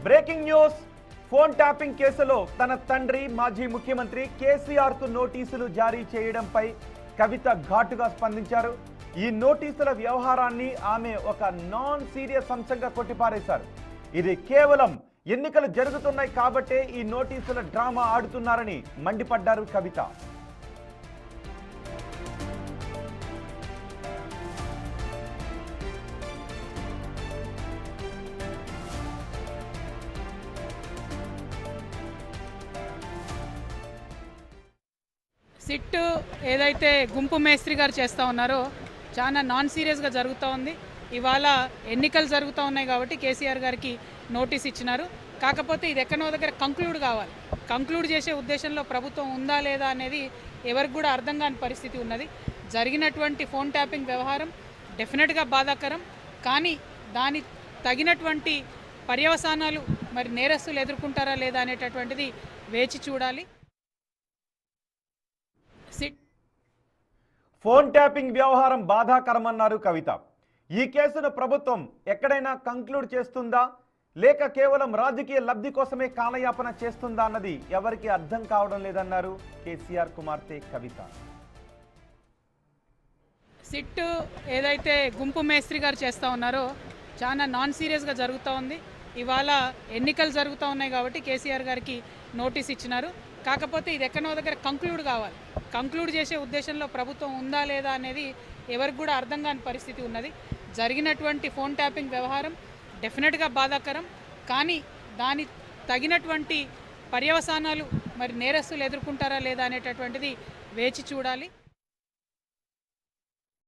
Breaking news. Phone tapping కేసులో తన తండ్రి మాజీ ముఖ్యమంత్రి కేసీఆర్కు నోటీసులు జారీ చేయడంపై కవిత ఘాటుగా స్పందించారు. ఈ నోటీసుల వ్యవహారాన్ని ఆమె ఒక నాన్ సీరియస్ అంశంగా కొట్టిపారేశారు. ఇది కేవలం ఎన్నికలు జరుగుతున్నాయి కాబట్టే ఈ నోటీసుల డ్రామా ఆడుతున్నారని మండిపడ్డారు కవిత. సిట్ ఏదైతే గుంపు మేస్త్రి గారు చేస్తూ ఉన్నారో చాలా నాన్ సీరియస్గా జరుగుతూ ఉంది. ఇవాళ ఎన్నికలు జరుగుతూ ఉన్నాయి కాబట్టి కేసీఆర్ గారికి నోటీస్ ఇచ్చినారు. కాకపోతే ఇది ఎక్కడో దగ్గర కంక్లూడ్ కావాలి. కంక్లూడ్ చేసే ఉద్దేశంలో ప్రభుత్వం ఉందా లేదా అనేది ఎవరికి కూడా అర్థం కాని పరిస్థితి ఉన్నది. జరిగినటువంటి ఫోన్ ట్యాపింగ్ వ్యవహారం డెఫినెట్గా బాధాకరం. కానీ దాని తగినటువంటి పర్యవసానాలు మరి నేరస్తులు ఎదుర్కొంటారా లేదా అనేటటువంటిది వేచి చూడాలి. ఫోన్ ట్యాపింగ్ వ్యవహారం బాధాకరమన్నారు కవిత. ఈ కేసును ప్రభుత్వం ఎక్కడైనా కంక్లూడ్ చేస్తుందా లేక కేవలం రాజకీయ లబ్ధి కోసమే కాలయాపన చేస్తుందా అన్నది ఎవరికి అర్థం కావడం లేదన్నారు కేసీఆర్ కుమార్తె కవిత. సిట్ ఏదైతే గుంపు మేస్త్రి గారు చేస్తూ ఉన్నారో చాలా నాన్ సీరియస్గా జరుగుతూ ఉంది. ఇవాళ ఎన్నికలు జరుగుతూ ఉన్నాయి కాబట్టి కేసీఆర్ గారికి నోటీస్ ఇచ్చినారు. కాకపోతే ఇది ఎక్కడో దగ్గర కంక్లూడ్ కావాలి. కంక్లూడ్ చేసే ఉద్దేశంలో ప్రభుత్వం ఉందా లేదా అనేది ఎవరికి కూడా అర్థం కాని పరిస్థితి ఉన్నది. జరిగినటువంటి ఫోన్ ట్యాపింగ్ వ్యవహారం డెఫినెట్గా బాధాకరం. కానీ దాని తగినటువంటి పర్యవసానాలు మరి నేరస్తులు ఎదుర్కొంటారా లేదా అనేటటువంటిది వేచి చూడాలి.